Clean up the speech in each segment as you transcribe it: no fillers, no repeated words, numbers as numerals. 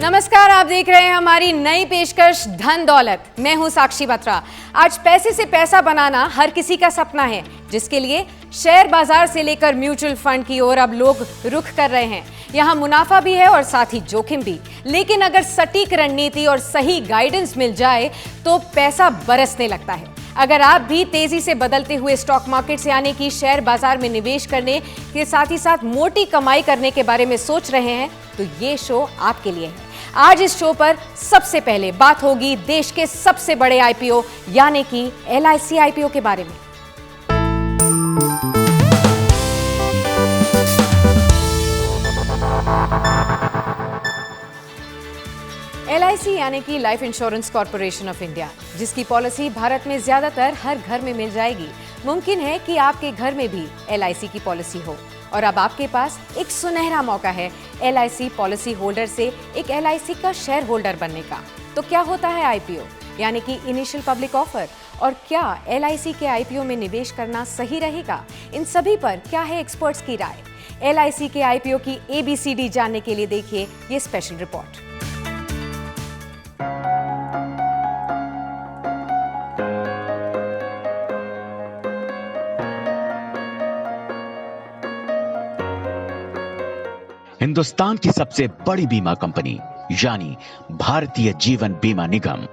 नमस्कार, आप देख रहे हैं हमारी नई पेशकश धन दौलत। मैं हूं साक्षी बत्रा। आज पैसे से पैसा बनाना हर किसी का सपना है, जिसके लिए शेयर बाजार से लेकर म्यूचुअल फंड की ओर अब लोग रुख कर रहे हैं। यहां मुनाफा भी है और साथ ही जोखिम भी, लेकिन अगर सटीक रणनीति और सही गाइडेंस मिल जाए तो पैसा बरसने लगता है। अगर आप भी तेजी से बदलते हुए स्टॉक मार्केट यानी कि शेयर बाजार में निवेश करने के साथ ही साथ मोटी कमाई करने के बारे में सोच रहे हैं तो ये शो आपके लिए है। आज इस शो पर सबसे पहले बात होगी देश के सबसे बड़े आईपीओ यानी कि LIC आईपीओ के बारे में। LIC यानी कि life insurance corporation of India, जिसकी पॉलिसी भारत में ज्यादातर हर घर में मिल जाएगी। मुमकिन है कि आपके घर में भी LIC की पॉलिसी हो और अब आपके पास एक सुनहरा मौका है LIC पॉलिसी होल्डर से एक LIC का शेयर होल्डर बनने का। तो क्या होता है आईपीओ यानी कि इनिशियल पब्लिक ऑफर, और क्या LIC के आईपीओ में निवेश करना सही रहेगा? इन सभी पर क्या है एक्सपर्ट्स की राय? LIC के आईपीओ की ABCD जानने के लिए देखिए ये स्पेशल रिपोर्ट। हिंदुस्तान की सबसे बड़ी बीमा कंपनी यानी भारतीय जीवन बीमा निगम,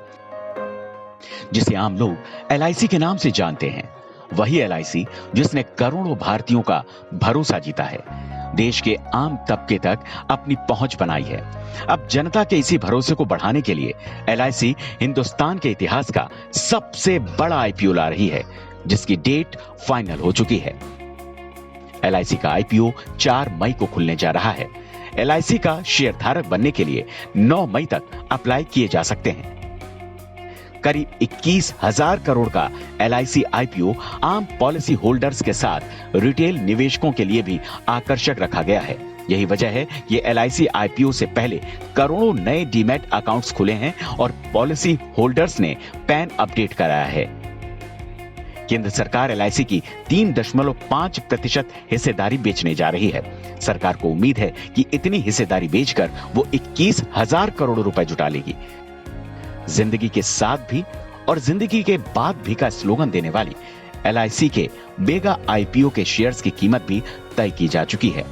जिसे आम लोग LIC के नाम से जानते हैं, वही LIC जिसने करोड़ों भारतीयों का भरोसा जीता है, देश के आम तबके तक अपनी पहुंच बनाई है। अब जनता के इसी भरोसे को बढ़ाने के लिए LIC हिंदुस्तान के इतिहास का सबसे बड़ा आईपीओ ला रही है, जिसकी डेट फाइनल हो चुकी है। LIC का आईपीओ 4 मई को खुलने जा रहा है। LIC का शेयर धारक बनने के लिए 9 मई तक अप्लाई किए जा सकते हैं। करीब 21,000 करोड़ का LIC आईपीओ आम पॉलिसी होल्डर्स के साथ रिटेल निवेशकों के लिए भी आकर्षक रखा गया है। यही वजह है कि LIC आईपीओ से पहले करोड़ों नए डीमैट अकाउंट्स खुले हैं और पॉलिसी होल्डर्स ने पैन अपडेट कराया है। केंद्र सरकार LIC की 3.5% हिस्सेदारी बेचने जा रही है। सरकार को उम्मीद है कि इतनी हिस्सेदारी बेचकर वो 21,000 करोड़ रुपए जुटा लेगी। जिंदगी के साथ भी और जिंदगी के बाद भी का स्लोगन देने वाली LIC के मेगा आईपीओ के शेयर्स की कीमत भी तय की जा चुकी है।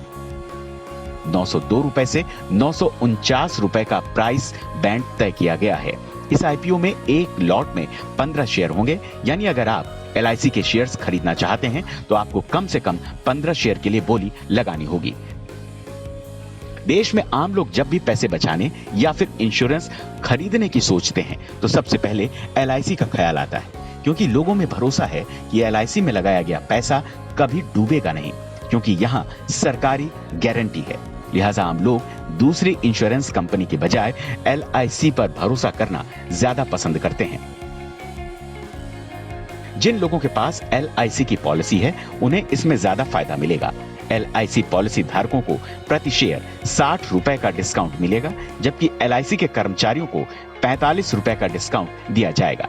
902 रुपए से 949 रुपए का प्राइस बैंड तय किया गया है। इस आईपीओ में एक लॉट में 15 शेयर होंगे, यानी अगर आप LIC के शेयर्स खरीदना चाहते हैं तो आपको कम से कम 15 शेयर के लिए बोली लगानी होगी। देश में आम लोग जब भी पैसे बचाने या फिर इंश्योरेंस खरीदने की सोचते हैं तो सबसे पहले LIC का ख्याल आता है, क्योंकि लोगों में भरोसा है कि LIC में लगाया गया पैसा कभी डूबेगा नहीं, क्योंकि यहाँ सरकारी गारंटी है। लिहाजा आम लोग दूसरी इंश्योरेंस कंपनी के बजाय LIC पर भरोसा करना ज्यादा पसंद करते हैं। जिन लोगों के पास LIC की पॉलिसी है उन्हें इसमें ज्यादा फायदा मिलेगा। LIC पॉलिसी धारकों को प्रति शेयर 60 रुपए का डिस्काउंट मिलेगा, जबकि LIC के कर्मचारियों को 45 रुपए का डिस्काउंट दिया जाएगा।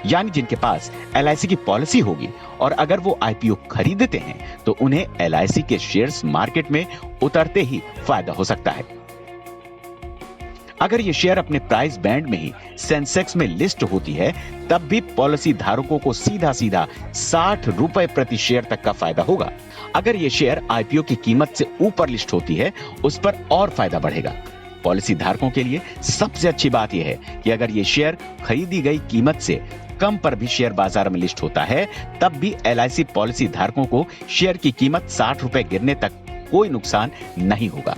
यानी जिनके पास LIC की पॉलिसी होगी और अगर वो आईपीओ खरीदते हैं तो उन्हें LIC के शेयर्स मार्केट में उतरते ही फायदा हो सकता है। अगर ये शेयर अपने प्राइस बैंड में ही सेंसेक्स में लिस्ट होती है तब भी पॉलिसी धारकों को सीधा सीधा 60 रुपए प्रति शेयर तक का फायदा होगा। अगर ये शेयर आईपीओ की कीमत से ऊपर लिस्ट होती है उस पर और फायदा बढ़ेगा। पॉलिसी धारकों के लिए सबसे अच्छी बात यह है कि अगर ये शेयर खरीदी गई कीमत से कम पर भी शेयर बाजार में लिस्ट होता है तब भी LIC पॉलिसी धारकों को शेयर की कीमत 60 रुपए गिरने तक कोई नुकसान नहीं होगा।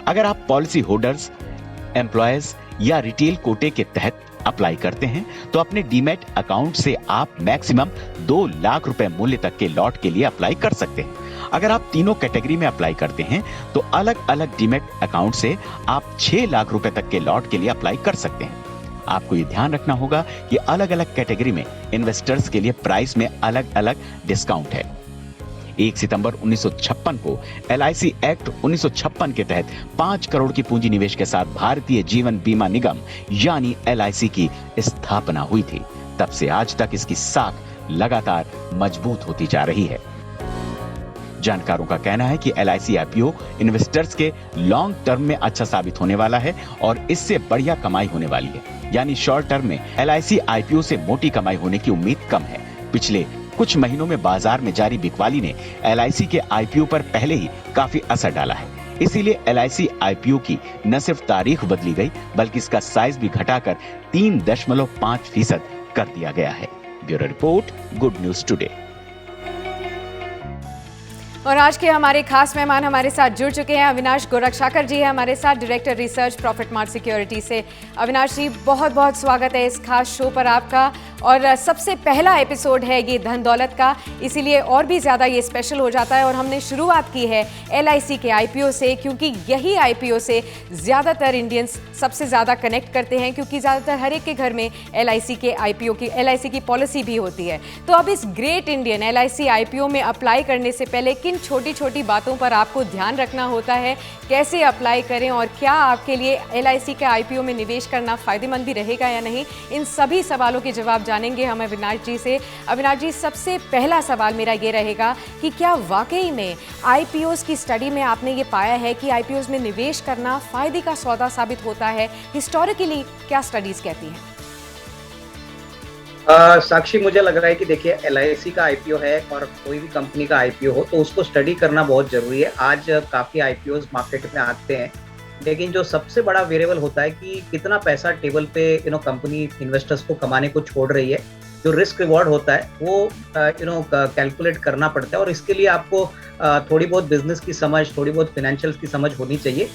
अगर आप पॉलिसी होल्डर्स, एम्प्लॉयज या रिटेल कोटे के तहत अप्लाई करते हैं तो अपने डीमैट अकाउंट से आप मैक्सिमम 2 लाख रुपए मूल्य तक के लॉट के लिए अप्लाई कर सकते हैं। अगर आप तीनों कैटेगरी में अप्लाई करते हैं तो अलग अलग डीमैट अकाउंट से आप 6 लाख रुपए तक के लॉट के लिए अप्लाई कर सकते हैं। आपको ये ध्यान रखना होगा कि अलग अलग कैटेगरी में इन्वेस्टर्स के लिए प्राइस में अलग अलग डिस्काउंट है। 1 सितंबर 1956 को LIC एक्ट 1956 के तहत 5 करोड़ की पूंजी निवेश के साथ भारतीय जीवन बीमा निगम यानी LIC की स्थापना हुई थी। तब से आज तक इसकी साख लगातार मजबूत होती जा रही है। जानकारों का कहना है कि LIC IPO इन्वेस्टर्स के लॉन्ग टर्म में अच्छा साबित होने वाला है और इससे बढ़िया कमाई होने वाली है। यानी शॉर्ट टर्म में LIC IPO से मोटी कमाई होने की उम्मीद कम है। पिछले कुछ महीनों में बाजार में जारी बिकवाली ने LIC के IPO पर पहले ही काफी असर डाला है। इसीलिए LIC IPO की न सिर्फ तारीख बदली गई बल्कि इसका साइज भी घटाकर 3.5% कर दिया गया है। Bureau report, good news today. और आज के हमारे खास मेहमान हमारे साथ जुड़ चुके हैं। अविनाश गोरक्षाकर जी है हमारे साथ, director research profit mart security से। अविनाश जी, बहुत बहुत स्वागत है इस खास शो पर आपका। और सबसे पहला एपिसोड है ये धन दौलत का, इसीलिए और भी ज़्यादा ये स्पेशल हो जाता है। और हमने शुरुआत की है LIC के IPO से, क्योंकि यही IPO से ज़्यादातर इंडियंस सबसे ज़्यादा कनेक्ट करते हैं, क्योंकि ज़्यादातर हर एक के घर में LIC के IPO की LIC की पॉलिसी भी होती है। तो अब इस ग्रेट इंडियन LIC IPO में अप्लाई करने से पहले किन छोटी छोटी बातों पर आपको ध्यान रखना होता है, कैसे अप्लाई करें और क्या आपके लिए LIC के IPO में निवेश करना फ़ायदेमंद भी रहेगा या नहीं, इन सभी सवालों के जवाब जानेंगे हम अविनाश जी से। अविनाश जी, सबसे पहला सवाल मेरा ये रहेगा कि क्या वाकई में IPOs की स्टडी में आपने ये पाया है कि IPOs में निवेश करना फ़ायदे का सौदा साबित होता है? हिस्टोरिकली क्या स्टडीज़ कहती हैं? साक्षी, मुझे लग रहा है कि देखिए, LIC का IPO है और कोई भी कंपनी का IPO हो तो उसको स्टडी करना बहुत जरूरी है। आज काफ़ी IPOs मार्केट में आते हैं, लेकिन जो सबसे बड़ा वेरिएबल होता है कि कितना पैसा टेबल पे कंपनी इन्वेस्टर्स को कमाने को छोड़ रही है। जो रिस्क रिवॉर्ड होता है वो कैलकुलेट करना पड़ता है और इसके लिए आपको थोड़ी बहुत बिजनेस की समझ, थोड़ी बहुत फाइनेंशियल्स की समझ होनी चाहिए।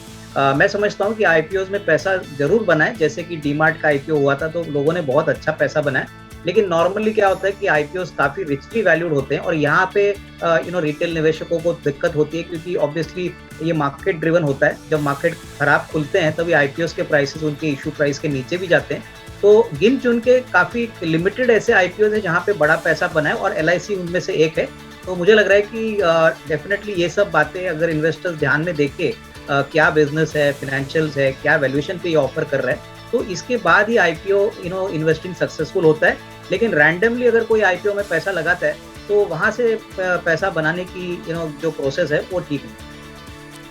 मैं समझता हूँ कि IPOs में पैसा जरूर बनाए, जैसे कि डीमार्ट का IPO हुआ था तो लोगों ने बहुत अच्छा पैसा बनाया। लेकिन नॉर्मली क्या होता है कि IPOs काफ़ी रिचली वैल्यूड होते हैं और यहाँ पे रिटेल निवेशकों को दिक्कत होती है, क्योंकि ऑब्वियसली ये मार्केट ड्रिवन होता है। जब मार्केट खराब खुलते हैं तभी IPOs के प्राइसेस उनके इशू प्राइस के नीचे भी जाते हैं। तो गिन चुन के काफ़ी लिमिटेड ऐसे IPOs है जहाँ पे बड़ा पैसा बना है और LIC उनमें से एक है। तो मुझे लग रहा है कि डेफिनेटली ये सब बातें अगर इन्वेस्टर्स ध्यान में देखे, क्या बिजनेस है, फाइनेंशियल्स है, क्या वैल्यूएशन पे ये ऑफर कर रहा है, तो इसके बाद ही IPO इन्वेस्टिंग सक्सेसफुल होता है। लेकिन रैंडमली अगर कोई IPO में पैसा लगाता है तो वहाँ से पैसा बनाने की जो प्रोसेस है वो ठीक नहीं।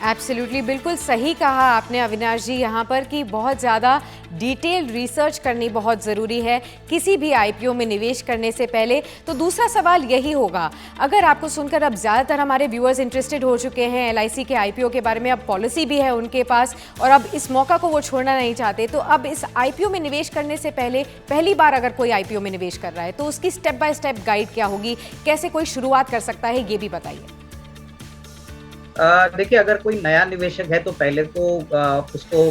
एब्सोल्युटली, बिल्कुल सही कहा आपने अविनाश जी यहाँ पर कि बहुत ज़्यादा डिटेल्ड रिसर्च करनी बहुत ज़रूरी है किसी भी IPO में निवेश करने से पहले। तो दूसरा सवाल यही होगा, अगर आपको सुनकर अब ज़्यादातर हमारे व्यूअर्स इंटरेस्टेड हो चुके हैं LIC के IPO के बारे में, अब पॉलिसी भी है उनके पास और अब इस मौका को वो छोड़ना नहीं चाहते, तो अब इस IPO में निवेश करने से पहले पहली बार अगर कोई IPO में निवेश कर रहा है तो उसकी स्टेप बाय स्टेप गाइड क्या होगी, कैसे कोई शुरुआत कर सकता है, ये भी बताइए। देखिए, अगर कोई नया निवेशक है तो पहले तो उसको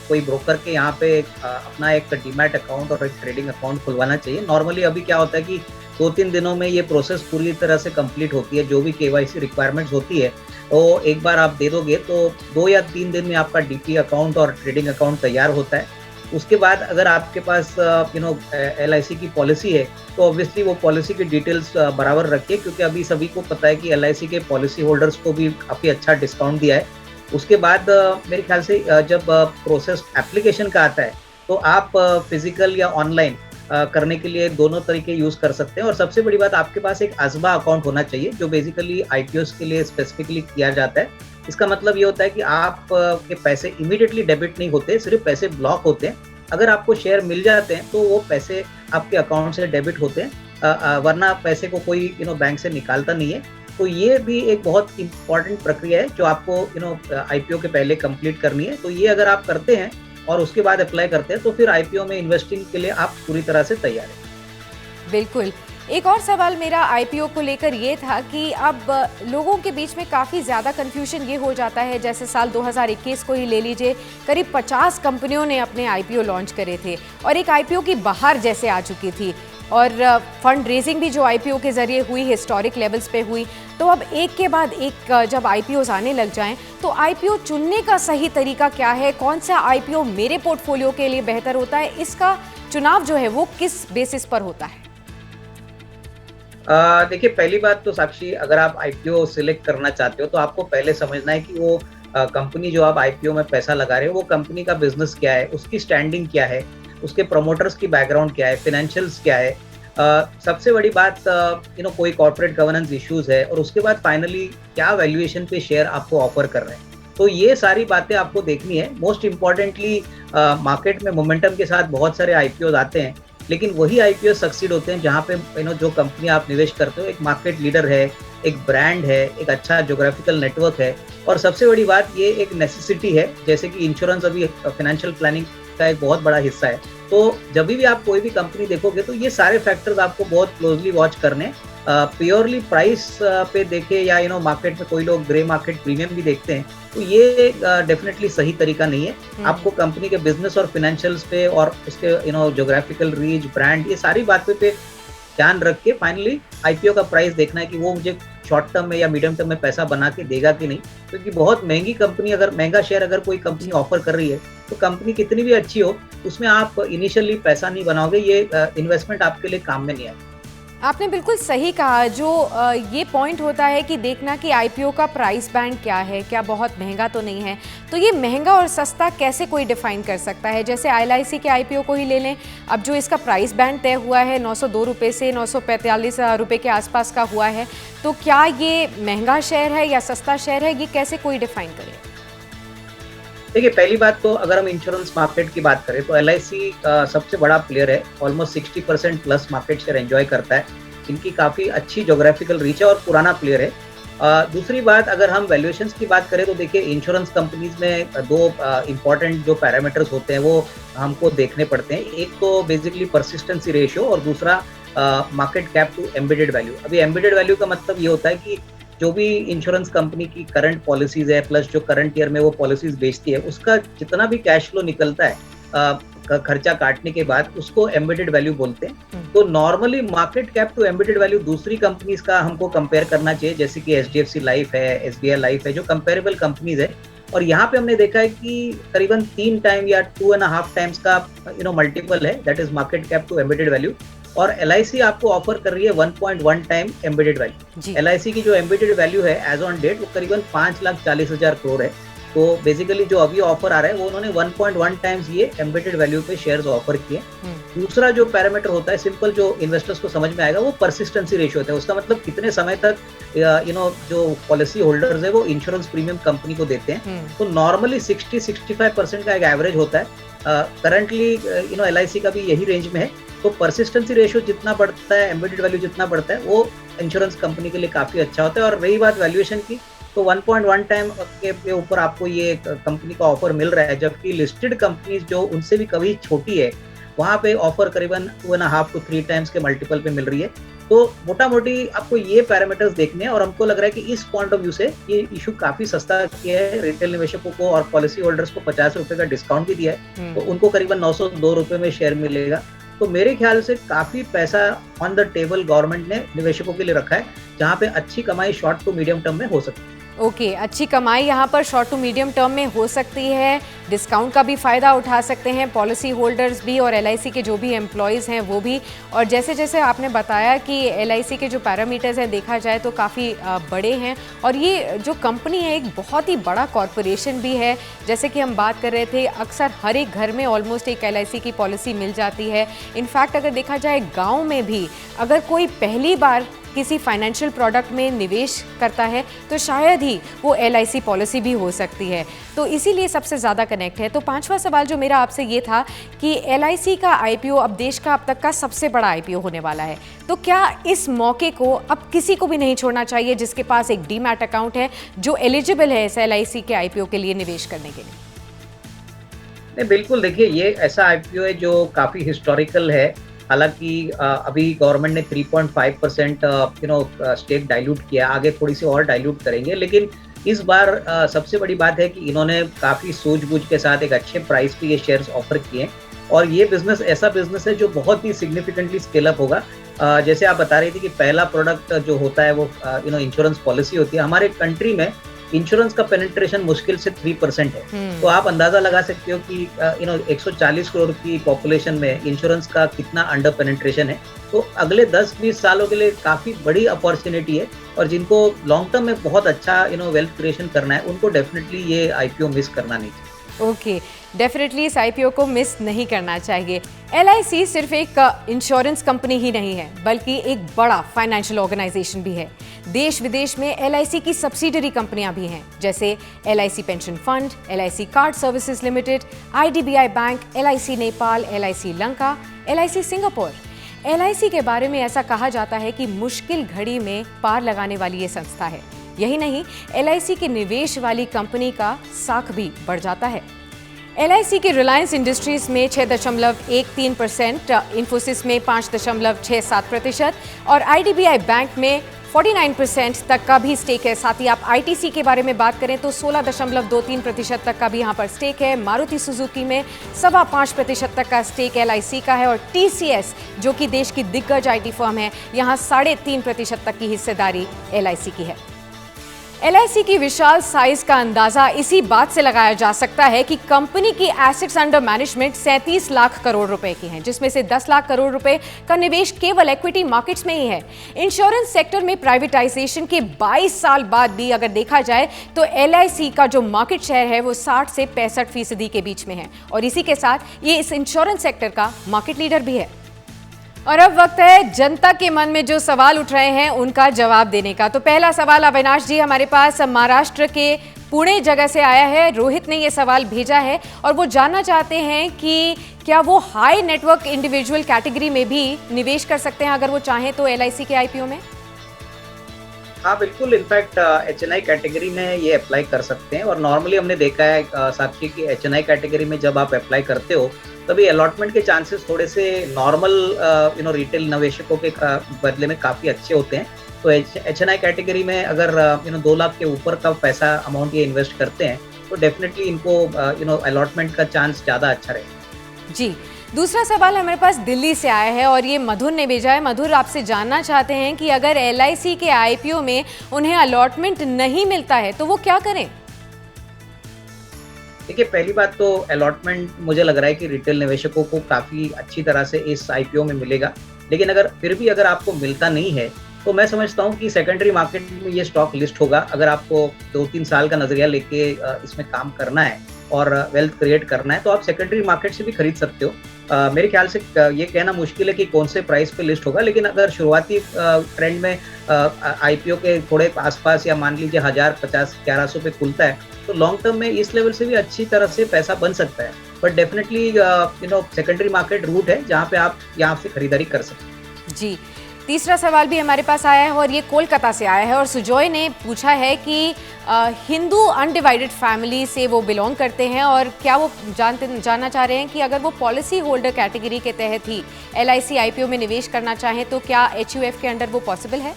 कोई ब्रोकर के यहाँ पे अपना एक डीमैट अकाउंट और एक ट्रेडिंग अकाउंट खुलवाना चाहिए। नॉर्मली अभी क्या होता है कि 2-3 दिनों में ये प्रोसेस पूरी तरह से कंप्लीट होती है। जो भी KYC रिक्वायरमेंट्स होती है वो एक बार आप दे दोगे तो 2 या 3 दिन में आपका DP अकाउंट और ट्रेडिंग अकाउंट तैयार होता है। उसके बाद अगर आपके पास LIC की पॉलिसी है तो ऑब्वियसली वो पॉलिसी की डिटेल्स बराबर रखिए, क्योंकि अभी सभी को पता है कि LIC के पॉलिसी होल्डर्स को भी काफ़ी अच्छा डिस्काउंट दिया है। उसके बाद मेरे ख्याल से जब प्रोसेस एप्लीकेशन का आता है तो आप फिजिकल या ऑनलाइन करने के लिए दोनों तरीके यूज़ कर सकते हैं। और सबसे बड़ी बात, आपके पास एक ASBA अकाउंट होना चाहिए जो बेसिकली IPOs के लिए स्पेसिफिकली किया जाता है। इसका मतलब ये होता है कि आप के पैसे इमीडिएटली डेबिट नहीं होते, सिर्फ पैसे ब्लॉक होते हैं। अगर आपको शेयर मिल जाते हैं तो वो पैसे आपके अकाउंट से डेबिट होते हैं, वरना पैसे को कोई बैंक से निकालता नहीं है। तो ये भी एक बहुत इंपॉर्टेंट प्रक्रिया है जो आपको IPO के पहले कंप्लीट करनी है। तो ये अगर आप करते हैं और उसके बाद अप्लाई करते हैं तो फिर IPO में इन्वेस्टिंग के लिए आप पूरी तरह से तैयार हैं। बिल्कुल। एक और सवाल मेरा IPO को लेकर ये था कि अब लोगों के बीच में काफ़ी ज़्यादा कन्फ्यूजन ये हो जाता है, जैसे साल 2021 को ही ले लीजिए, करीब 50 कंपनियों ने अपने IPO लॉन्च करे थे और एक IPO की बहार जैसे आ चुकी थी और फंड रेजिंग भी जो IPO के ज़रिए हुई हिस्टोरिक लेवल्स पे हुई। तो अब एक के बाद एक जब IPOs आने लग जाएं तो IPO चुनने का सही तरीका क्या है, कौन सा IPO मेरे पोर्टफोलियो के लिए बेहतर होता है, इसका चुनाव जो है वो किस बेसिस पर होता है? देखिए, पहली बात तो साक्षी, अगर आप IPO सिलेक्ट करना चाहते हो तो आपको पहले समझना है कि वो कंपनी जो आप IPO में पैसा लगा रहे हो वो कंपनी का बिजनेस क्या है, उसकी स्टैंडिंग क्या है, उसके प्रमोटर्स की बैकग्राउंड क्या है, फाइनेंशियल्स क्या है, सबसे बड़ी बात कोई कॉर्पोरेट गवर्नेंस इश्यूज है, और उसके बाद फाइनली क्या वैल्यूएशन पे शेयर आपको ऑफर कर रहे हैं। तो ये सारी बातें आपको देखनी है। मोस्ट इम्पॉर्टेंटली मार्केट में मोमेंटम के साथ बहुत सारे आईपीओ आते हैं, लेकिन वही आईपीओ सक्सीड होते हैं जहाँ पे जो कंपनी आप निवेश करते हो एक मार्केट लीडर है, एक ब्रांड है, एक अच्छा ज्योग्राफिकल नेटवर्क है, और सबसे बड़ी बात ये एक नेसेसिटी है। जैसे कि इंश्योरेंस अभी फाइनेंशियल प्लानिंग का एक बहुत बड़ा हिस्सा है। तो जब भी आप कोई भी कंपनी देखोगे तो ये सारे फैक्टर्स आपको बहुत क्लोजली वॉच करने। प्योरली प्राइस पे देखे या मार्केट में कोई लोग ग्रे मार्केट प्रीमियम भी देखते हैं, तो ये डेफिनेटली सही तरीका नहीं है। आपको कंपनी के बिजनेस और फाइनेंशियल्स पे और उसके ज्योग्राफिकल रीच, ब्रांड, ये सारी बातों पे ध्यान रख के फाइनली आईपीओ का प्राइस देखना है कि वो मुझे शॉर्ट टर्म में या मीडियम टर्म में पैसा बना के देगा कि नहीं। क्योंकि बहुत महंगी कंपनी, अगर महंगा शेयर अगर कोई कंपनी ऑफर कर रही है तो कंपनी कितनी भी अच्छी हो उसमें आप इनिशियली पैसा नहीं बनाओगे, ये इन्वेस्टमेंट आपके लिए काम में नहीं आएगा। आपने बिल्कुल सही कहा। जो ये पॉइंट होता है कि देखना कि आईपीओ का प्राइस बैंड क्या है, क्या बहुत महंगा तो नहीं है। तो ये महंगा और सस्ता कैसे कोई डिफाइन कर सकता है? जैसे एलआईसी के आईपीओ को ही ले लें, अब जो इसका प्राइस बैंड तय हुआ है 902 रुपये से 945 रुपये के आसपास का हुआ है, तो क्या ये महंगा शेयर है या सस्ता शेयर है, ये कैसे कोई डिफाइन करे? देखिए, पहली बात तो अगर हम इंश्योरेंस मार्केट की बात करें तो एलआईसी सबसे बड़ा प्लेयर है, almost 60% plus market share enjoy करता है। इनकी काफ़ी अच्छी ज्योग्राफिकल रीच है और पुराना प्लेयर है। दूसरी बात, अगर हम वैल्यूएशंस की बात करें तो देखिए, इंश्योरेंस कंपनीज में दो इम्पॉर्टेंट जो पैरामीटर्स होते हैं वो हमको देखने पड़ते हैं। एक तो बेसिकली परसिस्टेंसी रेशियो और दूसरा market cap to embedded value. अभी एम्बेडेड वैल्यू का मतलब ये होता है कि जो भी इंश्योरेंस कंपनी की करंट पॉलिसीज है प्लस जो करंट ईयर में वो पॉलिसीज बेचती है, उसका जितना भी कैश फ्लो निकलता है खर्चा काटने के बाद, उसको एम्बेडेड वैल्यू बोलते हैं। तो normally market cap to embedded value दूसरी कंपनीज का हमको कंपेयर करना चाहिए, जैसे कि एचडीएफसी लाइफ है, एसबीआई लाइफ है, जो कंपेरेबल कंपनीज है। और यहाँ पे हमने देखा है कि करीबन 3 टाइम या 2.5 टाइम्स का मल्टीपल है, that is market cap to embedded value. और एलआईसी आपको ऑफर कर रही है 1.1 टाइम एम्बेडेड वैल्यू। एलआईसी की जो एम्बेडेड वैल्यू है एज ऑन डेट वो करीबन 5,40,000 करोड़ है। तो बेसिकली जो अभी ऑफर आ रहा है वो उन्होंने 1.1 टाइम्स ये एम्बेडेड वैल्यू पे शेयर्स ऑफर किए। दूसरा जो पैरामीटर होता है, सिंपल जो इन्वेस्टर्स को समझ में आएगा, वो परसिस्टेंसी रेशियो होता है। उसका मतलब कितने समय तक जो पॉलिसी होल्डर्स है वो इंश्योरेंस प्रीमियम कंपनी को देते हैं। तो नॉर्मली 60-65% का एक एवरेज होता है। करंटली एलआईसी का भी यही रेंज में है। तो परसिस्टेंसी रेशियो जितना बढ़ता है, एम्बेडेड वैल्यू जितना बढ़ता है, वो इंश्योरेंस कंपनी के लिए काफी अच्छा होता है। और रही बात वैल्यूएशन की, तो 1.1 टाइम के ऊपर आपको ये कंपनी का ऑफर मिल रहा है, जबकि लिस्टेड कंपनीज जो उनसे भी कभी छोटी है वहां पे ऑफर करीबन 2.5 to 3 टाइम्स के मल्टीपल पे मिल रही है। तो मोटा मोटी आपको ये पैरामीटर्स देखने हैं, और हमको लग रहा है कि इस पॉइंट ऑफ व्यू से ये इशू काफी सस्ता किया है। रिटेल निवेशकों को और पॉलिसी होल्डर्स को 50 रुपए का डिस्काउंट भी दिया है, तो उनको करीबन 902 रुपए में शेयर मिलेगा। तो मेरे ख्याल से काफी पैसा ऑन द टेबल गवर्नमेंट ने निवेशकों के लिए रखा है, जहां पे अच्छी कमाई शॉर्ट टू मीडियम टर्म में हो सकती है। ओके, अच्छी कमाई यहाँ पर शॉर्ट टू मीडियम टर्म में हो सकती है, डिस्काउंट का भी फ़ायदा उठा सकते हैं पॉलिसी होल्डर्स भी और एलआईसी के जो भी एम्प्लॉयज़ हैं वो भी। और जैसे जैसे आपने बताया कि एलआईसी के जो पैरामीटर्स हैं देखा जाए तो काफ़ी बड़े हैं, और ये जो कंपनी है एक बहुत ही बड़ा कॉरपोरेशन भी है। जैसे कि हम बात कर रहे थे, अक्सर हर एक घर में ऑलमोस्ट एक एलआईसी की पॉलिसी मिल जाती है। इनफैक्ट अगर देखा जाए गाँव में भी अगर कोई पहली बार किसी फाइनेंशियल प्रोडक्ट में निवेश करता है तो शायद ही वो एलआईसी पॉलिसी भी हो सकती है, तो इसीलिए सबसे ज़्यादा कनेक्ट है। तो पांचवा सवाल जो मेरा आपसे ये था कि एलआईसी का आईपीओ अब देश का अब तक का सबसे बड़ा आईपीओ होने वाला है, तो क्या इस मौके को अब किसी को भी नहीं छोड़ना चाहिए जिसके पास एक डीमैट अकाउंट है, जो एलिजिबल है इस एलआईसी के आईपीओ के लिए निवेश करने के लिए? नहीं, बिल्कुल। देखिए, ये ऐसा आईपीओ है जो काफ़ी हिस्टोरिकल है। हालांकि अभी गवर्नमेंट ने 3.5% स्टेक डाइल्यूट किया, आगे थोड़ी सी और डाइल्यूट करेंगे, लेकिन इस बार सबसे बड़ी बात है कि इन्होंने काफ़ी सूझबूझ के साथ एक अच्छे प्राइस पे ये शेयर्स ऑफर किए। और ये बिजनेस ऐसा बिजनेस है जो बहुत ही सिग्निफिकेंटली स्केल अप होगा। जैसे आप बता रही थी कि पहला प्रोडक्ट जो होता है वो इंश्योरेंस पॉलिसी होती है। हमारे कंट्री में इंश्योरेंस का पेनिट्रेशन मुश्किल से 3% है। तो आप अंदाजा लगा सकते हो कि 140 करोड़ की पॉपुलेशन में इंश्योरेंस का कितना अंडर पेनिट्रेशन है। तो अगले 10-20 सालों के लिए काफी बड़ी अपॉर्चुनिटी है, और जिनको लॉन्ग टर्म में बहुत अच्छा वेल्थ क्रिएशन करना है, उनको डेफिनेटली ये आईपीओ मिस करना नहीं चाहिए। ओके, डेफिनेटली इस आईपीओ को मिस नहीं करना चाहिए। एलआईसी सिर्फ एक इंश्योरेंस कंपनी ही नहीं है, बल्कि एक बड़ा फाइनेंशियल ऑर्गेनाइजेशन भी है। देश विदेश में एलआईसी की सब्सिडरी कंपनियां भी हैं, जैसे LIC pension fund, LIC card services limited, IDBI bank, LIC Nepal, LIC Lanka, LIC Singapore. LIC के बारे में ऐसा कहा जाता है कि मुश्किल घड़ी में पार लगाने वाली ये संस्था है। यही नहीं, एलआईसी के निवेश वाली कंपनी का साख भी बढ़ जाता है। एलआईसी के रिलायंस इंडस्ट्रीज में 6.13%, इंफोसिस में 5.67% और आईडीबीआई बैंक में 49% तक का भी स्टेक है। साथ ही आप आईटीसी के बारे में बात करें तो 16.23% तक का भी यहाँ पर स्टेक है। मारुति सुजुकी में 5.25% तक का स्टेक एलआईसी का है और टीसीएस, जो कि देश की दिग्गज आईटी फर्म है, यहाँ 3.5% तक की हिस्सेदारी एलआईसी की है। एलआईसी की विशाल साइज का अंदाजा इसी बात से लगाया जा सकता है कि कंपनी की assets under management 37 lakh crore रुपए की हैं, जिसमें से 10 लाख करोड़ रुपए का निवेश केवल इक्विटी मार्केट्स में ही है। इंश्योरेंस सेक्टर में प्राइवेटाइजेशन के 22 साल बाद भी अगर देखा जाए तो एलआईसी का जो मार्केट शेयर है वो 60 से 65% के बीच में है और इसी के साथ ये इस इंश्योरेंस सेक्टर का मार्केट लीडर भी है। और अब वक्त है जनता के मन में जो सवाल उठ रहे हैं उनका जवाब देने का। तो पहला सवाल अविनाश जी हमारे पास महाराष्ट्र के पुणे जगह से आया है। रोहित ने ये सवाल भेजा है और वो जानना चाहते हैं कि क्या वो हाई नेटवर्क इंडिविजुअल कैटेगरी में भी निवेश कर सकते हैं अगर वो चाहें तो एलआईसी के आईपीओ में? हाँ बिल्कुल, इनफैक्ट एचएनआई कैटेगरी में ये अप्लाई कर सकते हैं और नॉर्मली हमने देखा है साक्षी की एचएनआई कैटेगरी में जब आप अप्लाई करते हो तभी अलॉटमेंट के चांसेस थोड़े से नॉर्मल रिटेल निवेशकों के बदले में काफ़ी अच्छे होते हैं। तो एचएनआई कैटेगरी में अगर 2 लाख के ऊपर का पैसा अमाउंट ये इन्वेस्ट करते हैं तो डेफिनेटली इनको अलॉटमेंट का चांस ज़्यादा अच्छा रहेगा। जी, दूसरा सवाल हमारे पास दिल्ली से आया है और ये मधुर ने भेजा है। मधुर आपसे जानना चाहते हैं कि अगर एलआईसी के आईपीओ में उन्हें अलॉटमेंट नहीं मिलता है तो वो क्या करें? देखिए, पहली बात तो अलॉटमेंट मुझे लग रहा है कि रिटेल निवेशकों को काफ़ी अच्छी तरह से इस आईपीओ में मिलेगा, लेकिन अगर आपको मिलता नहीं है तो मैं समझता हूँ कि सेकेंडरी मार्केट में ये स्टॉक लिस्ट होगा। अगर आपको 2-3 साल का नजरिया लेके इसमें काम करना है और वेल्थ क्रिएट करना है तो आप सेकेंडरी मार्केट से भी खरीद सकते हो। मेरे ख्याल से ये कहना मुश्किल है कि कौन से प्राइस पे लिस्ट होगा, लेकिन अगर शुरुआती ट्रेंड में आईपीओ के थोड़े आसपास या मान लीजिए 1050-1100 पे खुलता है तो लॉन्ग टर्म में इस लेवल से भी अच्छी तरह से पैसा बन सकता है। But definitely secondary market route है जहाँ पे आप यहाँ से खरीदारी कर सकते हैं। जी, तीसरा सवाल भी हमारे पास आया है और ये कोलकाता से आया है और सुजॉय ने पूछा है कि हिंदू अनडिवाइडेड फैमिली से वो बिलोंग करते हैं और क्या वो जानना चाह रहे हैं कि अगर वो पॉलिसी होल्डर कैटेगरी के तहत ही एलआईसी आईपीओ में निवेश करना चाहें तो क्या एचयूएफ के अंडर वो पॉसिबल है?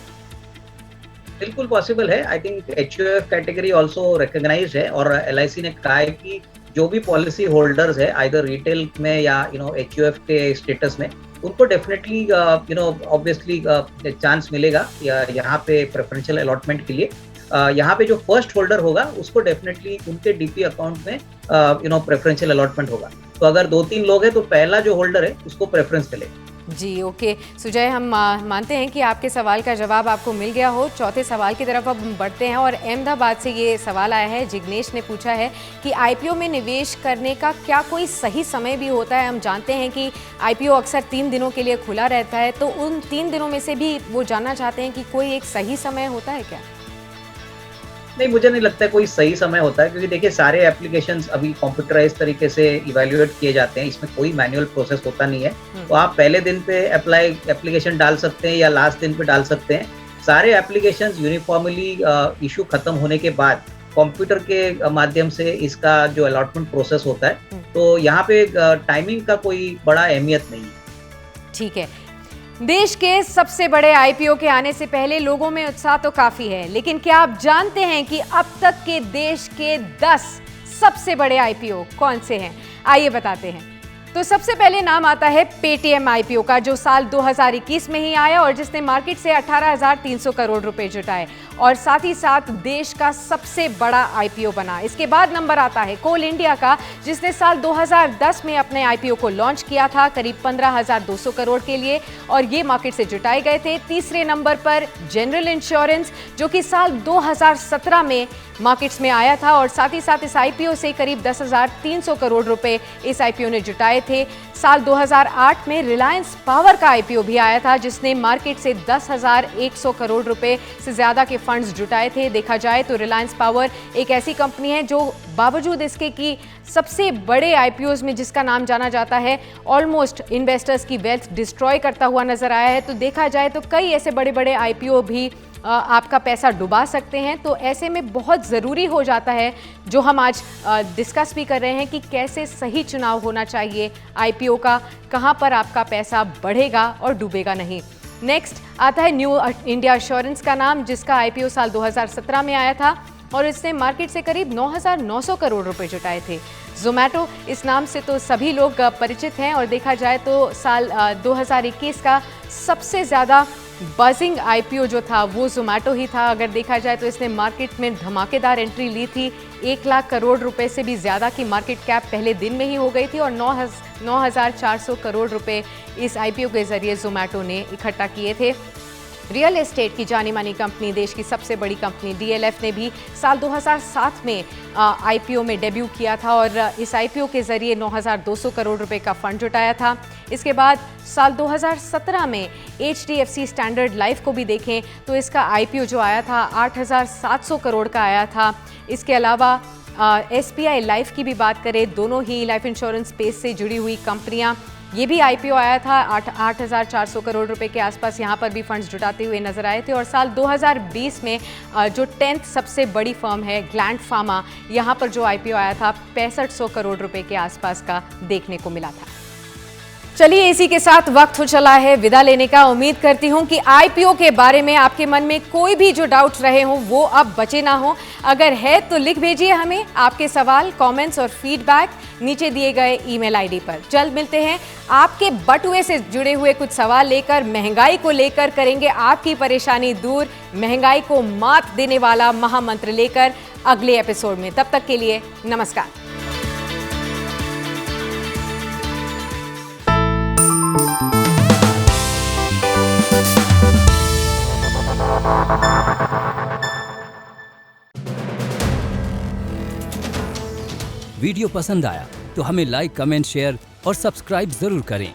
बिल्कुल पॉसिबल है। I think HUF category also recognised है और एलआईसी ने कहा है कि जो भी पॉलिसी होल्डर्स है आइदर रिटेल में या एचयूएफ के स्टेटस में उनको डेफिनेटली ऑब्वियसली चांस मिलेगा यहाँ पे प्रेफरेंशियल अलॉटमेंट के लिए। यहाँ पे जो फर्स्ट होल्डर होगा उसको डेफिनेटली उनके डीपी अकाउंट में प्रेफरेंशियल अलॉटमेंट होगा। तो अगर 2-3 लोग हैं तो पहला जो होल्डर है उसको प्रेफरेंस मिलेगा। जी, ओके सुजय, हम मानते हैं कि आपके सवाल का जवाब आपको मिल गया हो। चौथे सवाल की तरफ अब हम बढ़ते हैं और अहमदाबाद से ये सवाल आया है। जिग्नेश ने पूछा है कि आईपीओ में निवेश करने का क्या कोई सही समय भी होता है? हम जानते हैं कि आईपीओ अक्सर 3 दिनों के लिए खुला रहता है, तो उन 3 दिनों में से भी वो जानना चाहते हैं कि कोई एक सही समय होता है क्या? नहीं, मुझे नहीं लगता है कोई सही समय होता है, क्योंकि देखिए सारे एप्लीकेशंस अभी कंप्यूटराइज तरीके से इवैल्यूएट किए जाते हैं, इसमें कोई मैनुअल प्रोसेस होता नहीं है। तो आप पहले दिन पे एप्लीकेशन डाल सकते हैं या लास्ट दिन पे डाल सकते हैं। सारे एप्लीकेशंस यूनिफॉर्मली इशू खत्म होने के बाद कंप्यूटर के माध्यम से इसका जो अलॉटमेंट प्रोसेस होता है, तो यहाँ पे टाइमिंग का कोई बड़ा अहमियत नहीं है। ठीक है, देश के सबसे बड़े आईपीओ के आने से पहले लोगों में उत्साह तो काफी है, लेकिन क्या आप जानते हैं कि अब तक के देश के 10 सबसे बड़े आईपीओ कौन से हैं? आइए बताते हैं। तो सबसे पहले नाम आता है पेटीएम आईपीओ का, जो साल 2021 में ही आया और जिसने मार्केट से 18,300 करोड़ रुपए जुटाए और साथ ही साथ देश का सबसे बड़ा आईपीओ बना। इसके बाद नंबर आता है कोल इंडिया का, जिसने साल 2010 में अपने आईपीओ को लॉन्च किया था करीब 15,200 करोड़ के लिए और ये मार्केट से जुटाए गए थे। तीसरे नंबर पर जनरल इंश्योरेंस, जो कि साल 2017 में मार्केट्स में आया था और साथ ही साथ इस आईपीओ से करीब 10,300 करोड़ रुपए इस आईपीओ ने जुटाए थे। साल 2008 में रिलायंस पावर का आईपीओ भी आया था, जिसने मार्केट से 10,100 करोड़ रुपए से ज्यादा के फंड्स जुटाए थे। देखा जाए तो रिलायंस पावर एक ऐसी कंपनी है जो बावजूद इसके कि सबसे बड़े आईपीओज में जिसका नाम जाना जाता है, ऑलमोस्ट इन्वेस्टर्स की वेल्थ डिस्ट्रॉय करता हुआ नजर आया है। तो देखा जाए तो कई ऐसे बड़े बड़े आईपीओ भी आपका पैसा डुबा सकते हैं। तो ऐसे में बहुत ज़रूरी हो जाता है, जो हम आज डिस्कस भी कर रहे हैं, कि कैसे सही चुनाव होना चाहिए आईपीओ का, कहां पर आपका पैसा बढ़ेगा और डूबेगा नहीं। नेक्स्ट आता है न्यू इंडिया एश्योरेंस का नाम, जिसका आईपीओ साल 2017 में आया था और इसने मार्केट से करीब 9,900 करोड़ रुपए जुटाए थे। जोमैटो, इस नाम से तो सभी लोग परिचित हैं और देखा जाए तो साल 2021 का सबसे ज़्यादा बजिंग आईपीओ जो था वो जोमैटो ही था। अगर देखा जाए तो इसने मार्केट में धमाकेदार एंट्री ली थी। 1 लाख करोड़ रुपए से भी ज़्यादा की मार्केट कैप पहले दिन में ही हो गई थी और 9,400 करोड़ रुपए इस आईपीओ के जरिए जोमैटो ने इकट्ठा किए थे। रियल एस्टेट की जानी मानी कंपनी, देश की सबसे बड़ी कंपनी डीएलएफ ने भी साल 2007 में आईपीओ में डेब्यू किया था और इस आईपीओ के जरिए 9,200 करोड़ रुपए का फंड जुटाया था। इसके बाद साल 2017 में एचडीएफसी स्टैंडर्ड लाइफ को भी देखें तो इसका आईपीओ जो आया था 8,700 करोड़ का आया था। इसके अलावा एसबीआई लाइफ की भी बात करें, दोनों ही लाइफ इंश्योरेंस स्पेस से जुड़ी हुई कंपनियां, ये भी आईपीओ आया था 8,400 करोड़ रुपए के आसपास। यहाँ पर भी फंड्स जुटाते हुए नजर आए थे और साल 2020 में जो 10th सबसे बड़ी फर्म है ग्लैंड फार्मा, यहाँ पर जो आईपीओ आया था 6500 करोड़ रुपए के आसपास का देखने को मिला था। चलिए, इसी के साथ वक्त हो चला है विदा लेने का। उम्मीद करती हूं कि आईपीओ के बारे में आपके मन में कोई भी जो डाउट्स रहे हों वो अब बचे ना हो। अगर है तो लिख भेजिए हमें आपके सवाल, कमेंट्स और फीडबैक नीचे दिए गए ईमेल आईडी पर। जल्द मिलते हैं आपके बटुए से जुड़े हुए कुछ सवाल लेकर। महंगाई को लेकर करेंगे आपकी परेशानी दूर, महंगाई को मात देने वाला महामंत्र लेकर अगले एपिसोड में। तब तक के लिए नमस्कार। वीडियो पसंद आया तो हमें लाइक, कमेंट, शेयर और सब्सक्राइब जरूर करें।